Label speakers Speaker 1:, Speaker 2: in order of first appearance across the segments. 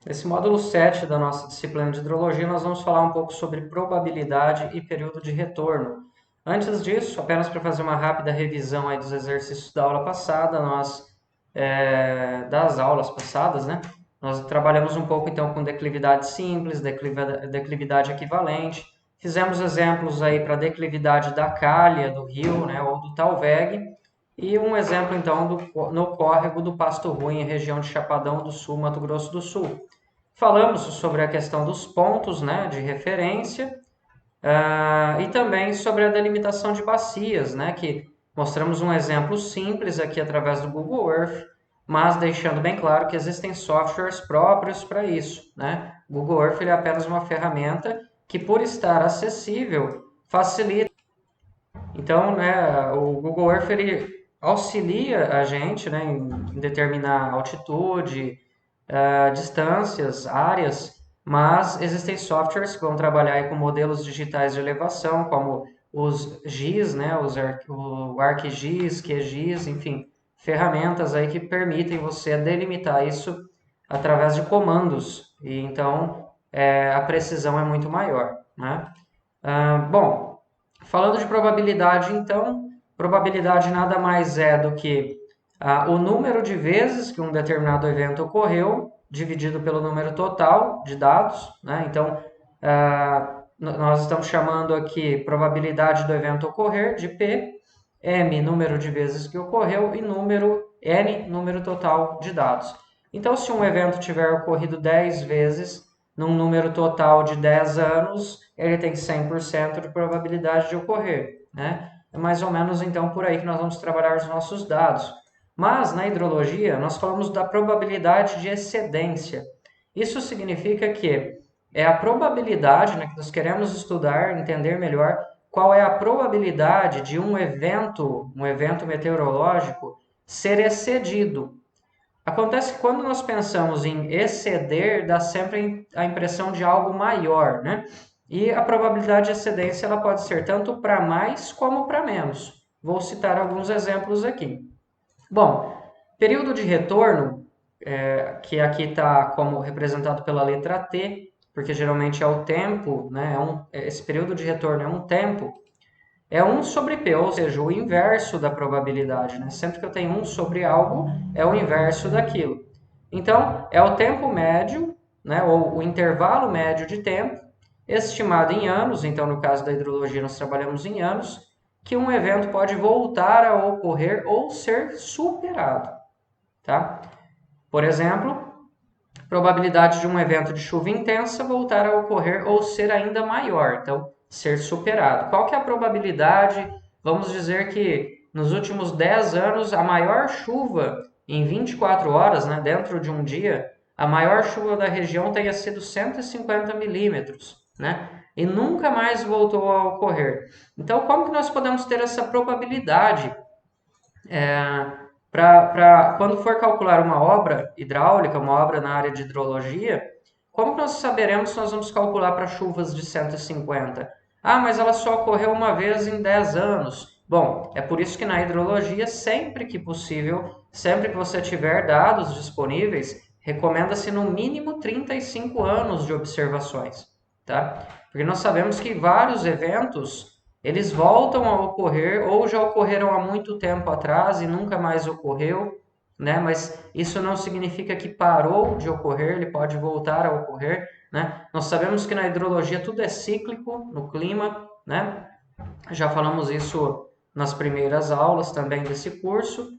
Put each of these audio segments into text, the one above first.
Speaker 1: Nesse módulo 7 da nossa disciplina de hidrologia, nós vamos falar um pouco sobre probabilidade e período de retorno. Antes disso, apenas para fazer uma rápida revisão aí dos exercícios da aula passada, das aulas passadas, né? Nós trabalhamos um pouco então com declividade simples, declividade equivalente. Fizemos exemplos aí para declividade da calha do rio, né, ou do talvegue, e um exemplo então no córrego do Pasto Ruim, região de Chapadão do Sul, Mato Grosso do Sul. Falamos sobre a questão dos pontos, né, de referência, e também sobre a delimitação de bacias, né, que mostramos um exemplo simples aqui através do Google Earth, mas deixando bem claro que existem softwares próprios para isso, né? O Google Earth é apenas uma ferramenta que, por estar acessível, facilita. Então, né, o Google Earth ele auxilia a gente, né, em determinar altitude, distâncias, áreas, mas existem softwares que vão trabalhar aí com modelos digitais de elevação, como os GIS, né, o ArcGIS, QGIS, enfim, ferramentas aí que permitem você delimitar isso através de comandos, e então a precisão é muito maior, né? Bom, falando de probabilidade, então, probabilidade nada mais é do que o número de vezes que um determinado evento ocorreu, dividido pelo número total de dados, né? Então, nós estamos chamando aqui probabilidade do evento ocorrer de P, M, número de vezes que ocorreu, e N, número total de dados. Então, se um evento tiver ocorrido 10 vezes, num número total de 10 anos, ele tem 100% de probabilidade de ocorrer, né? É mais ou menos, então, por aí que nós vamos trabalhar os nossos dados. Mas, na hidrologia, nós falamos da probabilidade de excedência. Isso significa que é a probabilidade, né, que nós queremos estudar, entender melhor qual é a probabilidade de um evento meteorológico, ser excedido. Acontece que quando nós pensamos em exceder, dá sempre a impressão de algo maior, né? E a probabilidade de excedência ela pode ser tanto para mais como para menos. Vou citar alguns exemplos aqui. Bom, período de retorno, que aqui está como representado pela letra T, porque geralmente é o tempo, né? Esse período de retorno é um tempo, é 1 sobre P, ou seja, o inverso da probabilidade, né? Sempre que eu tenho 1 sobre algo, é o inverso daquilo. Então, é o tempo médio, né, ou o intervalo médio de tempo, estimado em anos, então no caso da hidrologia nós trabalhamos em anos, que um evento pode voltar a ocorrer ou ser superado, tá? Por exemplo, probabilidade de um evento de chuva intensa voltar a ocorrer ou ser ainda maior, então ser superado. Qual que é a probabilidade? Vamos dizer que nos últimos 10 anos a maior chuva em 24 horas, né, dentro de um dia, a maior chuva da região tenha sido 150 milímetros, né? E nunca mais voltou a ocorrer. Então, como que nós podemos ter essa probabilidade para quando for calcular uma obra hidráulica, uma obra na área de hidrologia, como nós saberemos se nós vamos calcular para chuvas de 150? Ah, mas ela só ocorreu uma vez em 10 anos. Bom, é por isso que na hidrologia, sempre que possível, sempre que você tiver dados disponíveis, recomenda-se no mínimo 35 anos de observações, tá? Porque nós sabemos que vários eventos eles voltam a ocorrer ou já ocorreram há muito tempo atrás e nunca mais ocorreu, né? Mas isso não significa que parou de ocorrer, ele pode voltar a ocorrer, né? Nós sabemos que na hidrologia tudo é cíclico no clima, né? Já falamos isso nas primeiras aulas também desse curso.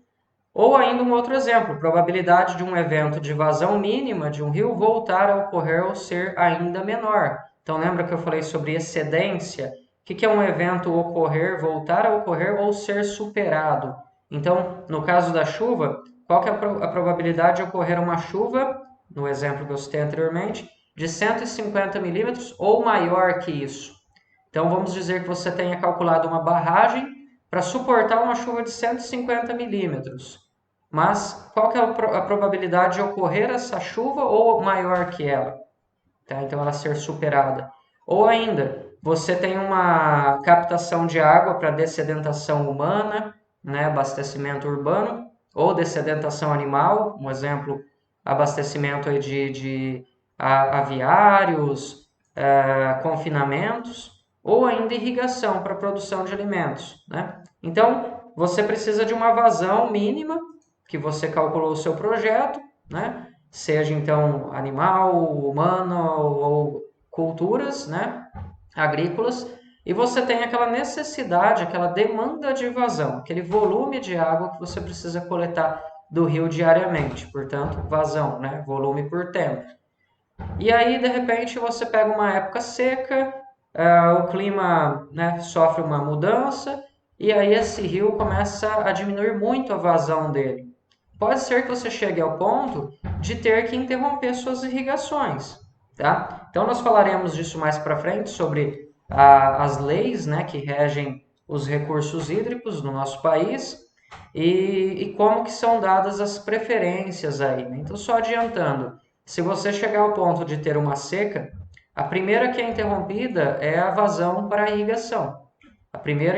Speaker 1: Ou ainda um outro exemplo, probabilidade de um evento de vazão mínima de um rio voltar a ocorrer ou ser ainda menor. Então lembra que eu falei sobre excedência? O que é um evento ocorrer, voltar a ocorrer ou ser superado? Então, no caso da chuva, qual que é a probabilidade de ocorrer uma chuva, no exemplo que eu citei anteriormente, de 150 milímetros ou maior que isso? Então vamos dizer que você tenha calculado uma barragem para suportar uma chuva de 150 milímetros. Mas qual que é a probabilidade de ocorrer essa chuva ou maior que ela? Tá? Então ela ser superada. Ou ainda, você tem uma captação de água para dessedentação humana, né, abastecimento urbano, ou dessedentação animal, um exemplo, abastecimento aí de aviários, confinamentos ou ainda irrigação para a produção de alimentos, né? Então, você precisa de uma vazão mínima que você calculou o seu projeto, né? Seja então animal, humano ou culturas, né? Agrícolas, e você tem aquela necessidade, aquela demanda de vazão, aquele volume de água que você precisa coletar do rio diariamente, portanto, vazão, né? Volume por tempo. E aí, de repente, você pega uma época seca, o clima, né, sofre uma mudança, e aí esse rio começa a diminuir muito a vazão dele. Pode ser que você chegue ao ponto de ter que interromper suas irrigações, tá? Então, nós falaremos disso mais para frente, sobre as leis, né, que regem os recursos hídricos no nosso país e como que são dadas as preferências aí, né? Então, só adiantando, se você chegar ao ponto de ter uma seca, a primeira que é interrompida é a vazão para a irrigação. A primeira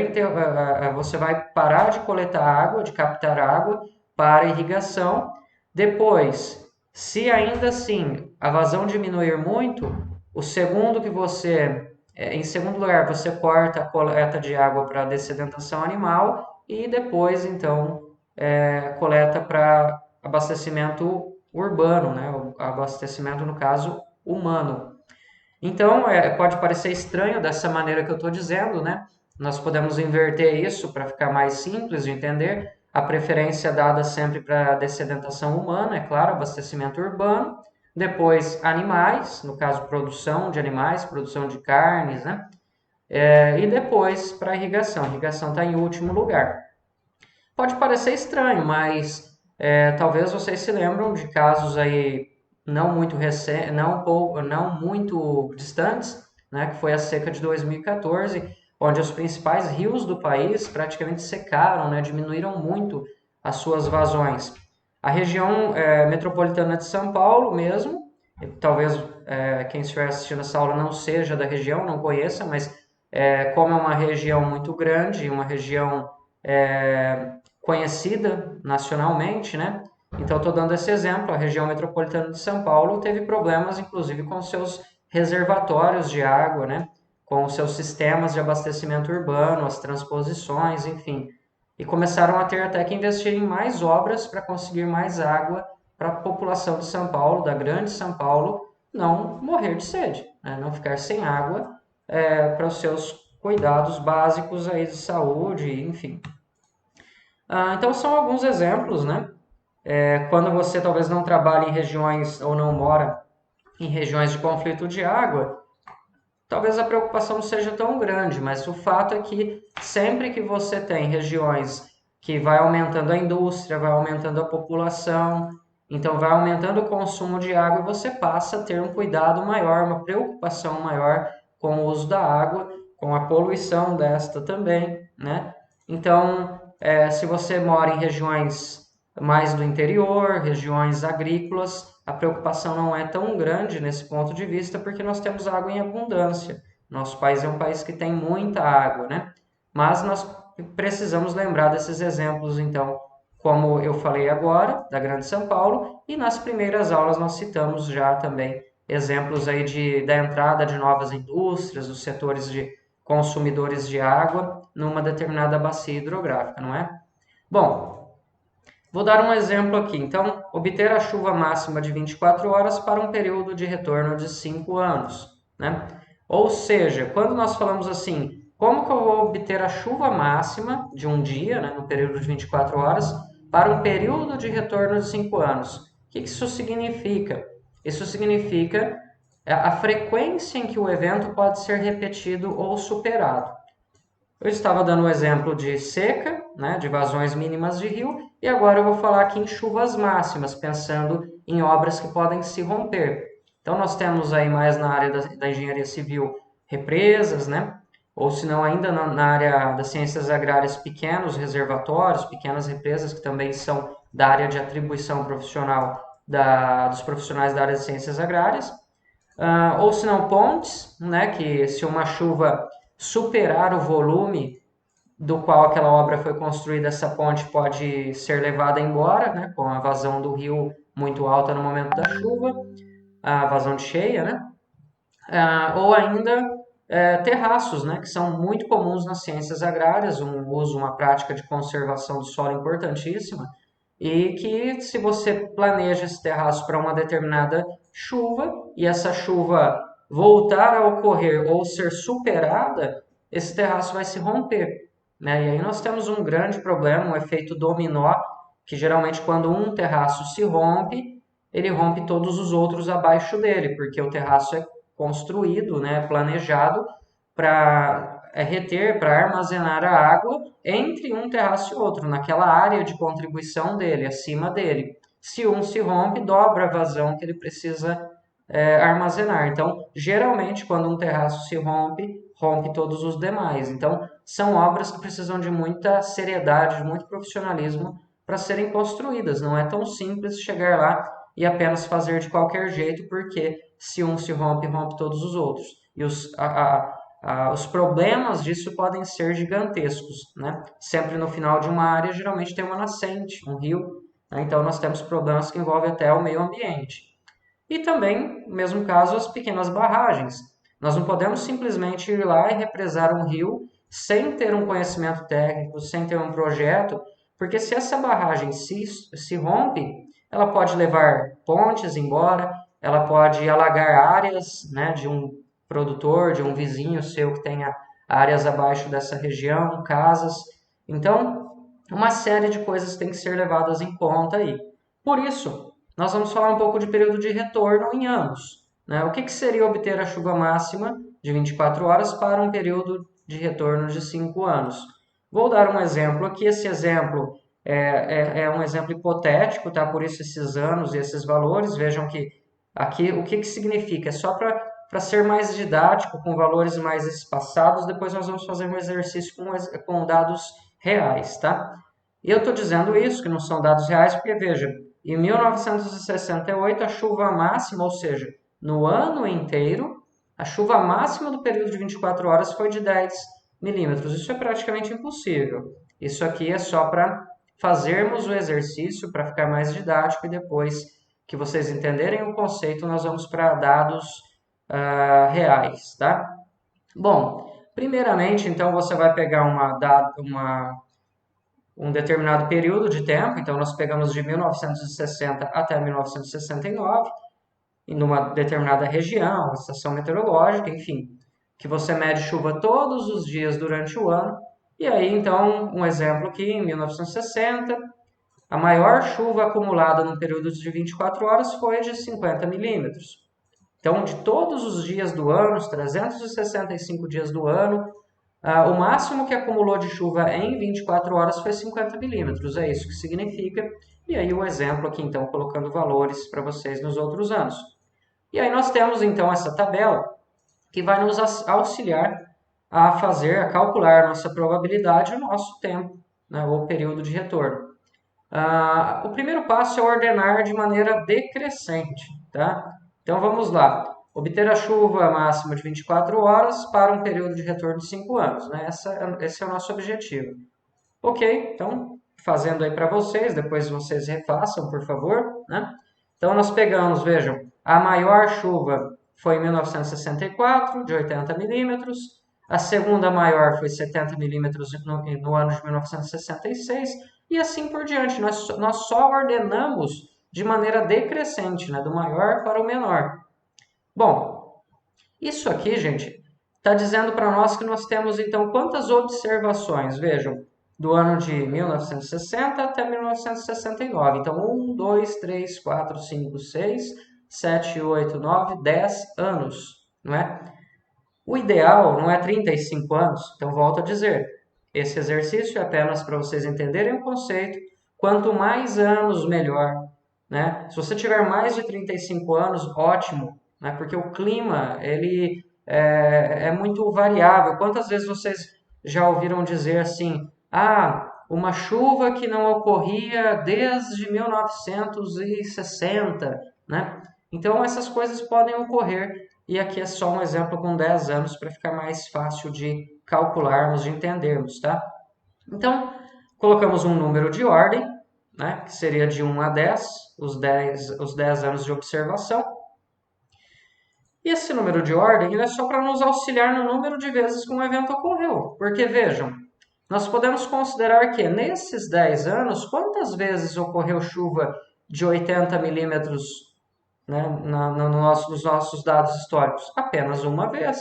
Speaker 1: você vai parar de coletar água, de captar água para a irrigação. Depois, se ainda assim a vazão diminuir muito, o segundo que você, em segundo lugar, você corta a coleta de água para dessedentação animal e depois, então, coleta para abastecimento urbano, né? O abastecimento, no caso, humano. Então, pode parecer estranho dessa maneira que eu estou dizendo, né? Nós podemos inverter isso para ficar mais simples de entender. A preferência dada sempre para a dessedentação humana, é claro, abastecimento urbano. Depois, animais, no caso, produção de animais, produção de carnes, né? E depois, para a irrigação. A irrigação está em último lugar. Pode parecer estranho, mas talvez vocês se lembram de casos aí não muito recentes, não muito distantes, né, que foi a seca de 2014, onde os principais rios do país praticamente secaram, né, diminuíram muito as suas vazões. A região metropolitana de São Paulo mesmo, talvez quem estiver assistindo essa aula não seja da região, não conheça, mas como é uma região muito grande, uma região conhecida nacionalmente, né? Então, estou dando esse exemplo. A região metropolitana de São Paulo teve problemas, inclusive, com seus reservatórios de água, né? Com os seus sistemas de abastecimento urbano, as transposições, enfim. E começaram a ter até que investir em mais obras para conseguir mais água para a população de São Paulo, da grande São Paulo, não morrer de sede, né? Não ficar sem água para os seus cuidados básicos aí de saúde, enfim. Então, são alguns exemplos, né? Quando você talvez não trabalha em regiões ou não mora em regiões de conflito de água, talvez a preocupação não seja tão grande, mas o fato é que sempre que você tem regiões que vai aumentando a indústria, vai aumentando a população, então vai aumentando o consumo de água e você passa a ter um cuidado maior, uma preocupação maior com o uso da água, com a poluição desta também, né? Então, se você mora em regiões mais do interior, regiões agrícolas, a preocupação não é tão grande nesse ponto de vista, porque nós temos água em abundância. Nosso país é um país que tem muita água, né? Mas nós precisamos lembrar desses exemplos, então, como eu falei agora, da Grande São Paulo, e nas primeiras aulas nós citamos já também exemplos aí da entrada de novas indústrias, dos setores de consumidores de água numa determinada bacia hidrográfica, não é? Bom, vou dar um exemplo aqui. Então, obter a chuva máxima de 24 horas para um período de retorno de 5 anos, né? Ou seja, quando nós falamos assim, como que eu vou obter a chuva máxima de um dia, né, no período de 24 horas, para um período de retorno de 5 anos? O que isso significa? Isso significa a frequência em que o evento pode ser repetido ou superado. Eu estava dando um exemplo de seca, né, de vazões mínimas de rio, e agora eu vou falar aqui em chuvas máximas, pensando em obras que podem se romper. Então, nós temos aí mais na área da engenharia civil represas, né? Ou se não ainda na área das ciências agrárias, pequenos reservatórios, pequenas represas que também são da área de atribuição profissional dos profissionais da área de ciências agrárias. Ou se não pontes, né? Que se uma chuva superar o volume do qual aquela obra foi construída, essa ponte pode ser levada embora, né, com a vazão do rio muito alta no momento da chuva. a vazão de cheia, né? Ou ainda terraços, né, que são muito comuns nas ciências agrárias, uma prática de conservação do solo importantíssima, e que se você planeja esse terraço para uma determinada chuva, e essa chuva voltar a ocorrer ou ser superada, esse terraço vai se romper, né? E aí nós temos um grande problema, um efeito dominó, que geralmente quando um terraço se rompe, ele rompe todos os outros abaixo dele, porque o terraço é construído, né, planejado para reter, para armazenar a água entre um terraço e outro, naquela área de contribuição dele, acima dele. Se um se rompe, dobra a vazão que ele precisa armazenar. Então, geralmente, quando um terraço se rompe, rompe todos os demais. Então, são obras que precisam de muita seriedade, de muito profissionalismo para serem construídas. Não é tão simples chegar lá e apenas fazer de qualquer jeito, porque se um se rompe, rompe todos os outros. E os problemas disso podem ser gigantescos, né? Sempre no final de uma área, geralmente tem uma nascente, um rio, né? Então nós temos problemas que envolvem até o meio ambiente. E também, no mesmo caso, as pequenas barragens. Nós não podemos simplesmente ir lá e represar um rio sem ter um conhecimento técnico, sem ter um projeto, porque se essa barragem se rompe, ela pode levar pontes embora, ela pode alagar áreas, né, de um produtor, de um vizinho seu que tenha áreas abaixo dessa região, casas. Então, uma série de coisas tem que ser levadas em conta aí. Por isso, nós vamos falar um pouco de período de retorno em anos, né? O que seria obter a chuva máxima de 24 horas para um período de retorno de 5 anos? Vou dar um exemplo aqui. Esse exemplo é um exemplo hipotético, tá? Por isso esses anos e esses valores. Vejam que aqui o que significa? É só para ser mais didático, com valores mais espaçados. Depois nós vamos fazer um exercício com dados reais, tá? E eu estou dizendo isso, que não são dados reais, porque veja, em 1968 a chuva máxima, ou seja, no ano inteiro, a chuva máxima do período de 24 horas foi de 10 milímetros. Isso é praticamente impossível. Isso aqui é só para fazermos o exercício, para ficar mais didático, e depois que vocês entenderem o conceito, nós vamos para dados reais, tá? Bom, primeiramente, então, você vai pegar um determinado período de tempo, então nós pegamos de 1960 até 1969, em uma determinada região, estação meteorológica, enfim, que você mede chuva todos os dias durante o ano. E aí, então, um exemplo aqui, em 1960, a maior chuva acumulada no período de 24 horas foi de 50 milímetros. Então, de todos os dias do ano, os 365 dias do ano, o máximo que acumulou de chuva em 24 horas foi 50 milímetros, é isso que significa. E aí o exemplo aqui, então, colocando valores para vocês nos outros anos. E aí nós temos, então, essa tabela que vai nos auxiliar a calcular a nossa probabilidade e o nosso tempo, né, ou período de retorno. O primeiro passo é ordenar de maneira decrescente, tá? Então vamos lá. Obter a chuva máxima de 24 horas para um período de retorno de 5 anos, né? Esse é o nosso objetivo. Ok, então fazendo aí para vocês, depois vocês refaçam, por favor, né? Então nós pegamos, vejam, a maior chuva foi em 1964, de 80 milímetros. A segunda maior foi 70 milímetros no ano de 1966. E assim por diante. Nós só ordenamos de maneira decrescente, né? Do maior para o menor. Bom, isso aqui, gente, está dizendo para nós que nós temos, então, quantas observações? Vejam, do ano de 1960 até 1969. Então, 1, 2, 3, 4, 5, 6, 7, 8, 9, 10 anos, não é? O ideal não é 35 anos, então volto a dizer, esse exercício é apenas para vocês entenderem o conceito, quanto mais anos, melhor, né? Se você tiver mais de 35 anos, ótimo, né? Porque o clima, ele é muito variável. Quantas vezes vocês já ouviram dizer assim, uma chuva que não ocorria desde 1960, né? Então, essas coisas podem ocorrer e aqui é só um exemplo com 10 anos para ficar mais fácil de calcularmos, de entendermos, tá? Então, colocamos um número de ordem, né, que seria de 1 a 10, os 10 anos de observação. E esse número de ordem ele é só para nos auxiliar no número de vezes que um evento ocorreu. Porque, vejam, nós podemos considerar que nesses 10 anos, quantas vezes ocorreu chuva de 80 milímetros, né, nos nossos dados históricos? Apenas uma vez.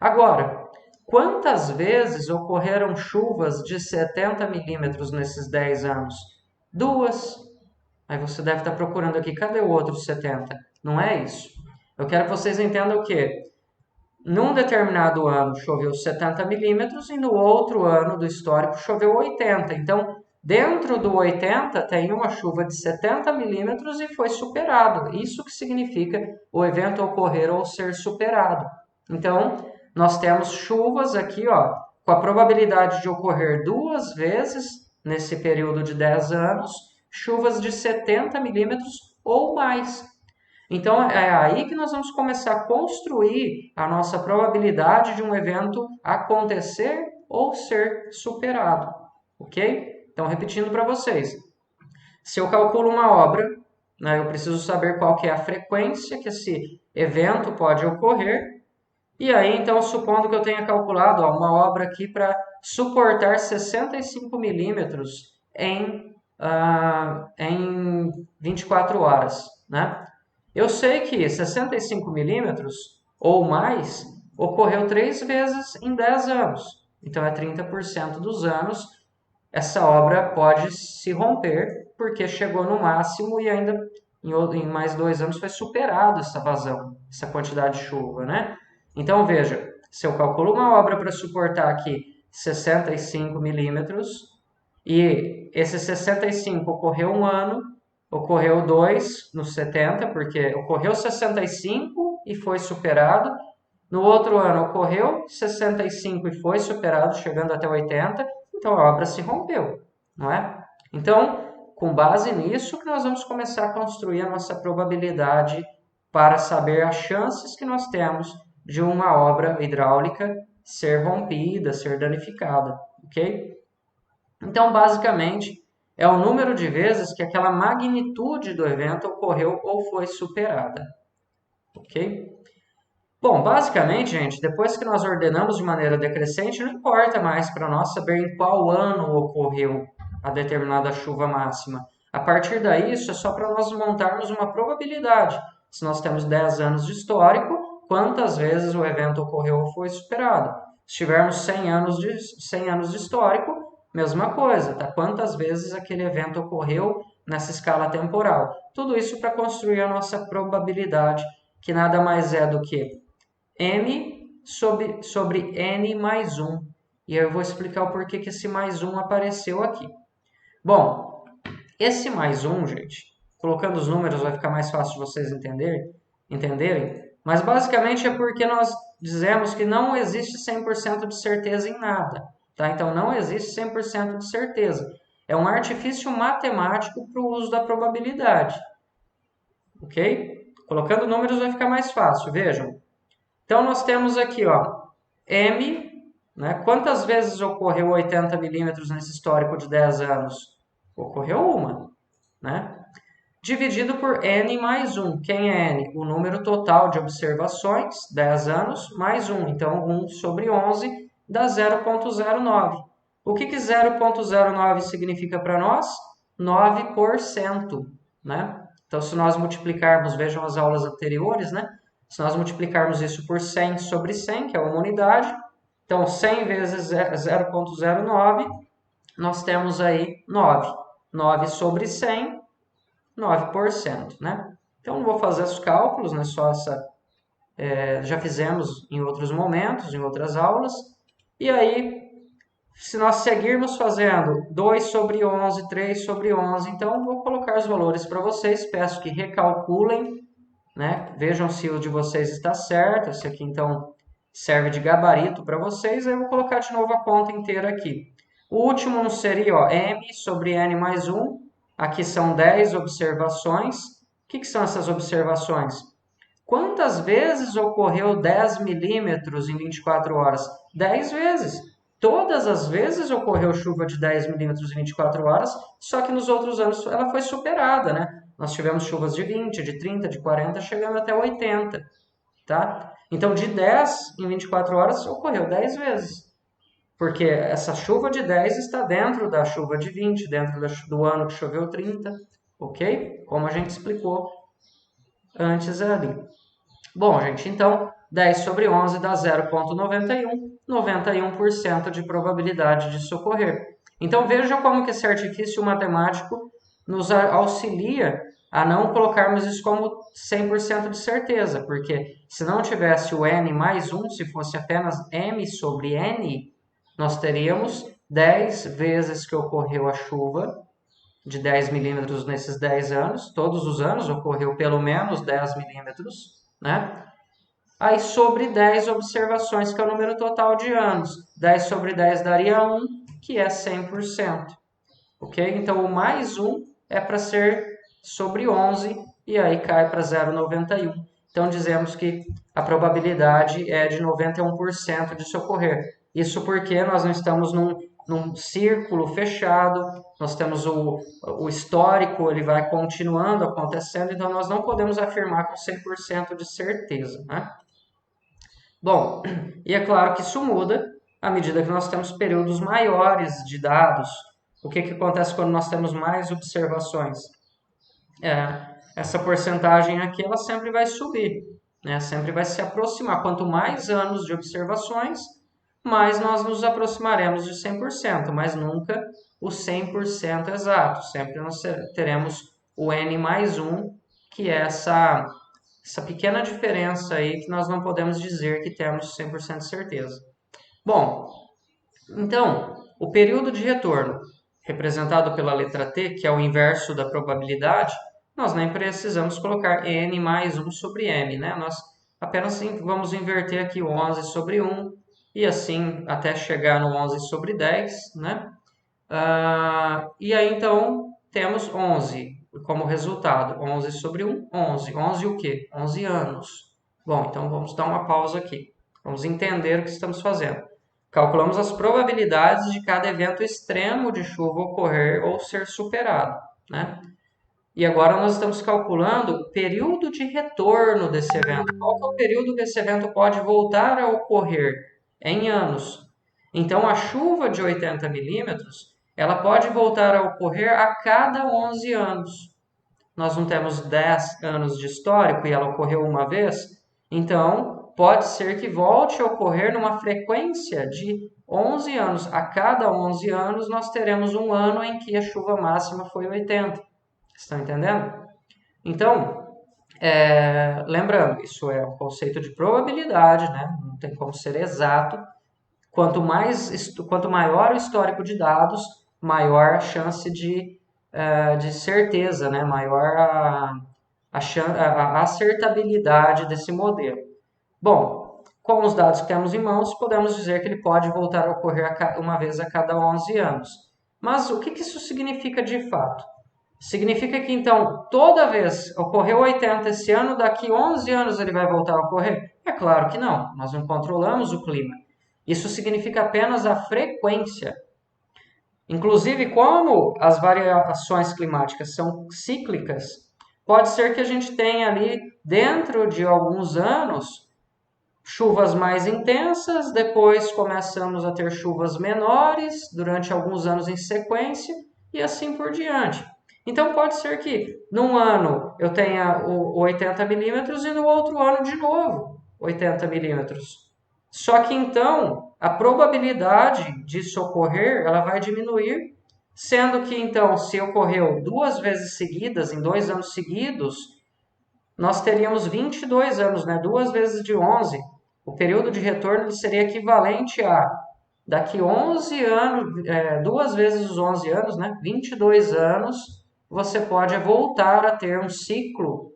Speaker 1: Agora, quantas vezes ocorreram chuvas de 70 milímetros nesses 10 anos? Duas. Aí você deve estar procurando aqui, cadê o outro 70? Não é isso. Eu quero que vocês entendam que num determinado ano choveu 70 milímetros e no outro ano do histórico choveu 80. Então, dentro do 80 tem uma chuva de 70 milímetros e foi superado. Isso que significa o evento ocorrer ou ser superado. Então, nós temos chuvas aqui, ó, com a probabilidade de ocorrer duas vezes nesse período de 10 anos, chuvas de 70 milímetros ou mais. Então, é aí que nós vamos começar a construir a nossa probabilidade de um evento acontecer ou ser superado, ok? Então, repetindo para vocês. Se eu calculo uma obra, né, eu preciso saber qual que é a frequência que esse evento pode ocorrer. E aí, então, supondo que eu tenha calculado ó, uma obra aqui para suportar 65 milímetros em 24 horas, né? Eu sei que 65 milímetros ou mais ocorreu 3 vezes em 10 anos. Então, é 30% dos anos. Essa obra pode se romper porque chegou no máximo e ainda em mais 2 anos foi superado essa vazão, essa quantidade de chuva, né? Então, veja, se eu calculo uma obra para suportar aqui 65 milímetros e esse 65 ocorreu um ano, ocorreu 2 no 70, porque ocorreu 65 e foi superado. No outro ano ocorreu 65 e foi superado, chegando até 80. Então a obra se rompeu, não é? Então, com base nisso, que nós vamos começar a construir a nossa probabilidade para saber as chances que nós temos de uma obra hidráulica ser rompida, ser danificada, ok? Então, basicamente, é o número de vezes que aquela magnitude do evento ocorreu ou foi superada. Ok? Bom, basicamente, gente, depois que nós ordenamos de maneira decrescente, não importa mais para nós saber em qual ano ocorreu a determinada chuva máxima. A partir daí, isso é só para nós montarmos uma probabilidade. Se nós temos 10 anos de histórico, quantas vezes o evento ocorreu ou foi superado? Se tivermos 100 anos de histórico, mesma coisa, tá? Quantas vezes aquele evento ocorreu nessa escala temporal? Tudo isso para construir a nossa probabilidade, que nada mais é do que m sobre n mais 1. E eu vou explicar o porquê que esse mais 1 apareceu aqui. Bom, esse mais 1, gente, colocando os números vai ficar mais fácil de vocês entenderem, mas basicamente é porque nós dizemos que não existe 100% de certeza em nada. Tá? Então, não existe 100% de certeza. É um artifício matemático para o uso da probabilidade. Ok? Colocando números vai ficar mais fácil, vejam. Então, nós temos aqui, ó, M, né? Quantas vezes ocorreu 80 milímetros nesse histórico de 10 anos? Ocorreu uma, né? Dividido por N mais 1. Quem é N? O número total de observações, 10 anos, mais 1. Então, 1 sobre 11 dá 0,09. O que 0,09 significa para nós? 9%, né? Então, se nós multiplicarmos, vejam as aulas anteriores, né? Se nós multiplicarmos isso por 100 sobre 100, que é uma unidade, então 100 vezes 0,09, nós temos aí 9. 9 sobre 100, 9%, né? Então, não vou fazer os cálculos, né? Só essa, já fizemos em outros momentos, em outras aulas. E aí, se nós seguirmos fazendo 2 sobre 11, 3 sobre 11, então vou colocar os valores para vocês. Peço que recalculem, né? Vejam se o de vocês está certo. Esse aqui, então, serve de gabarito para vocês. Aí eu vou colocar de novo a conta inteira aqui. O último seria ó, m sobre n mais 1. Aqui são 10 observações. O que são essas observações? Quantas vezes ocorreu 10 milímetros em 24 horas? 10 vezes. Todas as vezes ocorreu chuva de 10 milímetros em 24 horas, só que nos outros anos ela foi superada, né? Nós tivemos chuvas de 20, de 30, de 40, chegando até 80. tá? Então, de 10 em 24 horas ocorreu 10 vezes. Porque essa chuva de 10 está dentro da chuva de 20, dentro do ano que choveu 30, ok? Como a gente explicou antes ali. Bom, gente, então 10 sobre 11 dá 0,91, 91% de probabilidade disso ocorrer. Então vejam como que esse artifício matemático nos auxilia a não colocarmos isso como 100% de certeza, porque se não tivesse o n mais 1, se fosse apenas m sobre n, nós teríamos 10 vezes que ocorreu a chuva de 10 milímetros nesses 10 anos, todos os anos ocorreu pelo menos 10 milímetros, né? Aí sobre 10 observações, que é o número total de anos. 10 sobre 10 daria 1, que é 100%. Ok? Então, o mais 1 é para ser sobre 11, e aí cai para 0,91. Então, dizemos que a probabilidade é de 91% de ocorrer. Isso porque nós não estamos num círculo fechado, nós temos o histórico, ele vai continuando acontecendo, então nós não podemos afirmar com 100% de certeza, né? Bom, e é claro que isso muda à medida que nós temos períodos maiores de dados. O que acontece quando nós temos mais observações? Essa porcentagem aqui ela sempre vai subir, né? Sempre vai se aproximar. Quanto mais anos de observações, mais nós nos aproximaremos de 100%, mas nunca o 100% exato. Sempre nós teremos o n mais 1, que é essa pequena diferença aí que nós não podemos dizer que temos 100% de certeza. Bom, então, o período de retorno, representado pela letra T, que é o inverso da probabilidade, nós nem precisamos colocar n mais 1 sobre m, né? Nós apenas vamos inverter aqui o 11 sobre 1, e assim até chegar no 11 sobre 10, né? E aí, então, temos 11 como resultado. 11 sobre 1, 11. 11 o quê? 11 anos. Bom, então vamos dar uma pausa aqui. Vamos entender o que estamos fazendo. Calculamos as probabilidades de cada evento extremo de chuva ocorrer ou ser superado, né? E agora nós estamos calculando o período de retorno desse evento. Qual que é o período que esse evento pode voltar a ocorrer? Em anos. Então, a chuva de 80 milímetros, ela pode voltar a ocorrer a cada 11 anos. Nós não temos 10 anos de histórico e ela ocorreu uma vez, então pode ser que volte a ocorrer numa frequência de 11 anos. A cada 11 anos nós teremos um ano em que a chuva máxima foi 80. Estão entendendo? Então, lembrando, isso é um conceito de probabilidade, né? Não tem como ser exato. Quanto maior o histórico de dados, maior a chance de certeza, né? Maior a acertabilidade desse modelo. Bom, com os dados que temos em mãos, podemos dizer que ele pode voltar a ocorrer uma vez a cada 11 anos. Mas o que isso significa de fato? Significa que, então, toda vez ocorreu 80 esse ano, daqui 11 anos ele vai voltar a ocorrer? É claro que não, nós não controlamos o clima. Isso significa apenas a frequência. Inclusive, como as variações climáticas são cíclicas, pode ser que a gente tenha ali, dentro de alguns anos, chuvas mais intensas, depois começamos a ter chuvas menores durante alguns anos em sequência e assim por diante. Então pode ser que num ano eu tenha o 80 milímetros e no outro ano de novo 80 milímetros. Só que então a probabilidade disso ocorrer ela vai diminuir, sendo que então se ocorreu 2 vezes seguidas, em 2 anos seguidos, nós teríamos 22 anos, né? 2 vezes de 11. O período de retorno seria equivalente a daqui 11 anos, 2 vezes os 11 anos, né? 22 anos, você pode voltar a ter um ciclo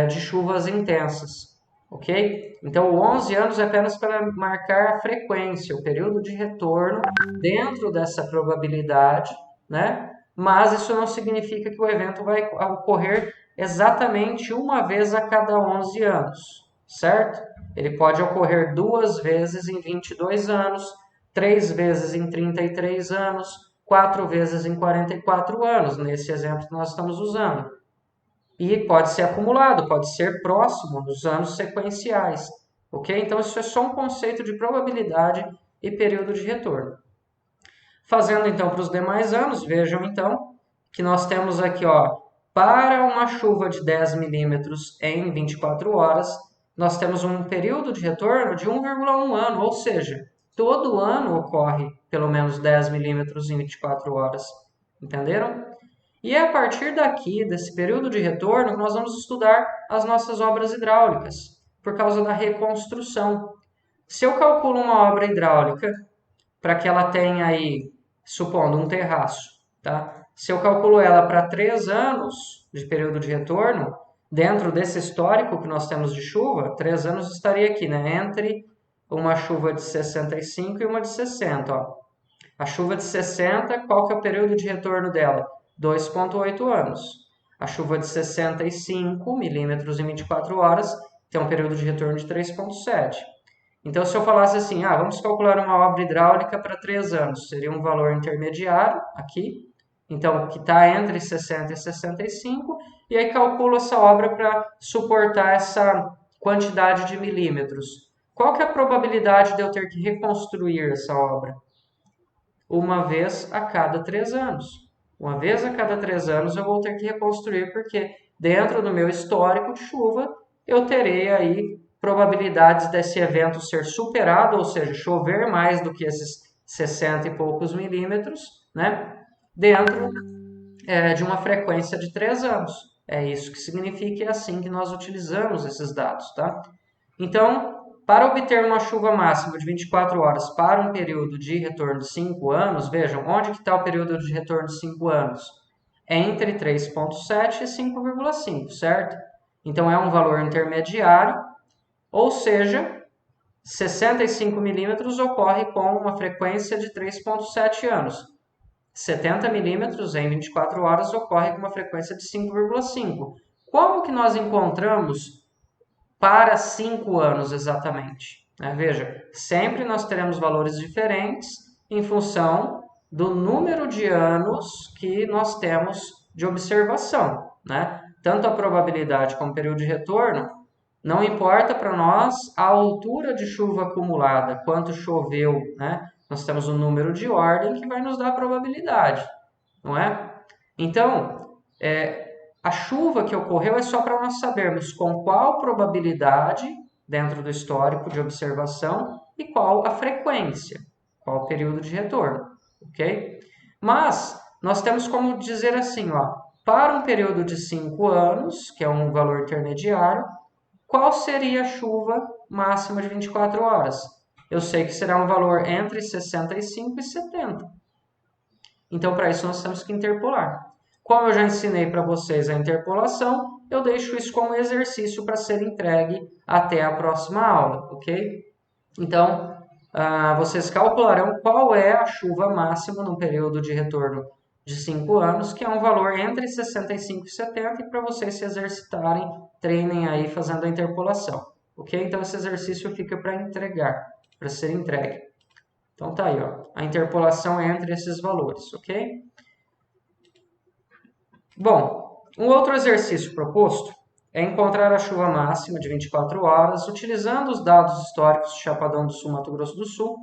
Speaker 1: de chuvas intensas, ok? Então, 11 anos é apenas para marcar a frequência, o período de retorno dentro dessa probabilidade, né? Mas isso não significa que o evento vai ocorrer exatamente uma vez a cada 11 anos, certo? Ele pode ocorrer 2 vezes em 22 anos, 3 vezes em 33 anos, 4 vezes em 44 anos, nesse exemplo que nós estamos usando. e pode ser acumulado, pode ser próximo nos anos sequenciais, ok? Então, isso é só um conceito de probabilidade e período de retorno. Fazendo então para os demais anos, vejam então que nós temos aqui, ó, para uma chuva de 10 milímetros em 24 horas, nós temos um período de retorno de 1,1 ano, ou seja, todo ano ocorre pelo menos 10 milímetros em 24 horas. Entenderam? E é a partir daqui, desse período de retorno, que nós vamos estudar as nossas obras hidráulicas, por causa da reconstrução. Se eu calculo uma obra hidráulica para que ela tenha aí, supondo um terraço, tá? Se eu calculo ela para 3 anos de período de retorno, dentro desse histórico que nós temos de chuva, 3 anos estaria aqui, né? Entre uma chuva de 65 e uma de 60, ó. A chuva de 60, qual que é o período de retorno dela? 2,8 anos. A chuva de 65 milímetros em 24 horas tem um período de retorno de 3,7. Então, se eu falasse assim, vamos calcular uma obra hidráulica para 3 anos, seria um valor intermediário aqui, então, que está entre 60 e 65, e aí calculo essa obra para suportar essa quantidade de milímetros. Qual que é a probabilidade de eu ter que reconstruir essa obra? Uma vez a cada 3 anos. Uma vez a cada 3 anos eu vou ter que reconstruir, porque dentro do meu histórico de chuva, eu terei aí probabilidades desse evento ser superado, ou seja, chover mais do que esses 60 e poucos milímetros, né? Dentro de uma frequência de 3 anos. É isso que significa e é assim que nós utilizamos esses dados, tá? Então, para obter uma chuva máxima de 24 horas para um período de retorno de 5 anos, vejam, onde que está o período de retorno de 5 anos? É entre 3,7 e 5,5, certo? Então, é um valor intermediário, ou seja, 65 milímetros ocorre com uma frequência de 3,7 anos. 70 milímetros em 24 horas ocorre com uma frequência de 5,5. Como que nós encontramos para 5 anos exatamente? Veja, sempre nós teremos valores diferentes em função do número de anos que nós temos de observação, né? Tanto a probabilidade como o período de retorno, não importa para nós a altura de chuva acumulada, quanto choveu, né? Nós temos um número de ordem que vai nos dar a probabilidade, não é? Então, a chuva que ocorreu é só para nós sabermos com qual probabilidade, dentro do histórico de observação, e qual a frequência, qual o período de retorno, ok? Mas, nós temos como dizer assim, ó, para um período de 5 anos, que é um valor intermediário, qual seria a chuva máxima de 24 horas? Eu sei que será um valor entre 65 e 70. Então, para isso, nós temos que interpolar. Como eu já ensinei para vocês a interpolação, eu deixo isso como exercício para ser entregue até a próxima aula, ok? Então, vocês calcularão qual é a chuva máxima no período de retorno de 5 anos, que é um valor entre 65 e 70, e para vocês se exercitarem, treinem aí fazendo a interpolação, ok? Então, esse exercício fica para entregar, para ser entregue. Então, tá aí, ó, a interpolação entre esses valores, ok? Bom, um outro exercício proposto é encontrar a chuva máxima de 24 horas utilizando os dados históricos de Chapadão do Sul, Mato Grosso do Sul,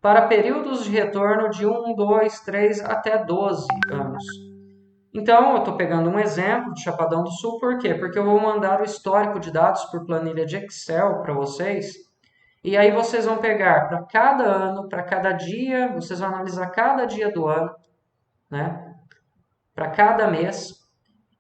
Speaker 1: para períodos de retorno de 1, 2, 3 até 12 anos. Então, eu estou pegando um exemplo de Chapadão do Sul, por quê? Porque eu vou mandar o histórico de dados por planilha de Excel para vocês, e aí vocês vão pegar para cada ano, para cada dia, vocês vão analisar cada dia do ano, né? Para cada mês,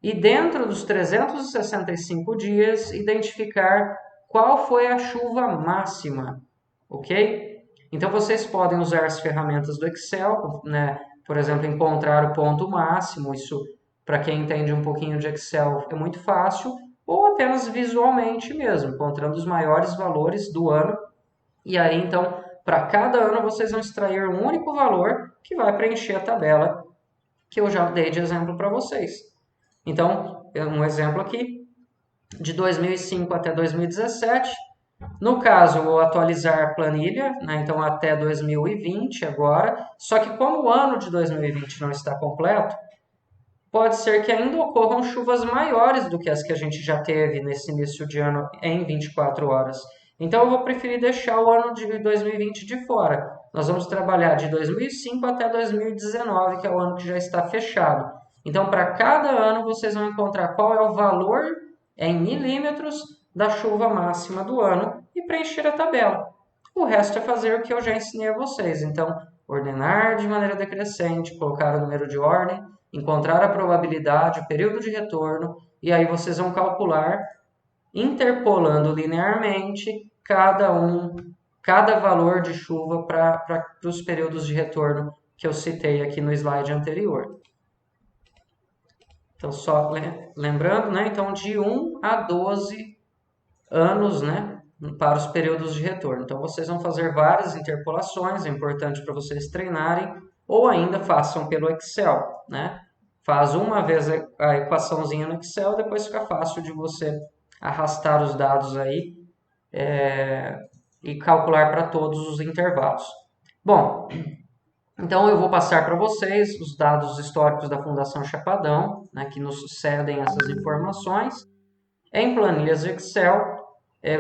Speaker 1: e dentro dos 365 dias, identificar qual foi a chuva máxima, ok? Então, vocês podem usar as ferramentas do Excel, né? Por exemplo, encontrar o ponto máximo, isso para quem entende um pouquinho de Excel é muito fácil, ou apenas visualmente mesmo, encontrando os maiores valores do ano, e aí, então, para cada ano vocês vão extrair um único valor que vai preencher a tabela que eu já dei de exemplo para vocês. Então, um exemplo aqui, de 2005 até 2017. No caso, eu vou atualizar a planilha, né? Então até 2020 agora. Só que como o ano de 2020 não está completo, pode ser que ainda ocorram chuvas maiores do que as que a gente já teve nesse início de ano em 24 horas. Então eu vou preferir deixar o ano de 2020 de fora. Nós vamos trabalhar de 2005 até 2019, que é o ano que já está fechado. Então, para cada ano, vocês vão encontrar qual é o valor em milímetros da chuva máxima do ano e preencher a tabela. O resto é fazer o que eu já ensinei a vocês. Então, ordenar de maneira decrescente, colocar o número de ordem, encontrar a probabilidade, o período de retorno, e aí vocês vão calcular, interpolando linearmente, cada valor de chuva para os períodos de retorno que eu citei aqui no slide anterior. Então, só lembrando, né? Então, de 1 a 12 anos, né? Para os períodos de retorno. Então, vocês vão fazer várias interpolações, é importante para vocês treinarem, ou ainda façam pelo Excel, né? Faz uma vez a equaçãozinha no Excel, depois fica fácil de você arrastar os dados aí e calcular para todos os intervalos. Bom, então eu vou passar para vocês os dados históricos da Fundação Chapadão, né, que nos cedem essas informações, em planilhas Excel.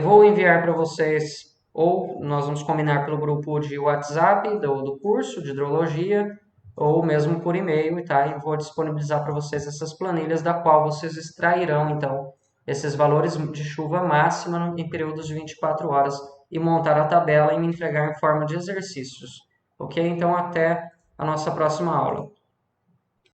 Speaker 1: Vou enviar para vocês, ou nós vamos combinar pelo grupo de WhatsApp do curso de hidrologia, ou mesmo por e-mail, tá? E vou disponibilizar para vocês essas planilhas, da qual vocês extrairão, então, esses valores de chuva máxima em períodos de 24 horas e montar a tabela e me entregar em forma de exercícios. Ok? Então, até a nossa próxima aula.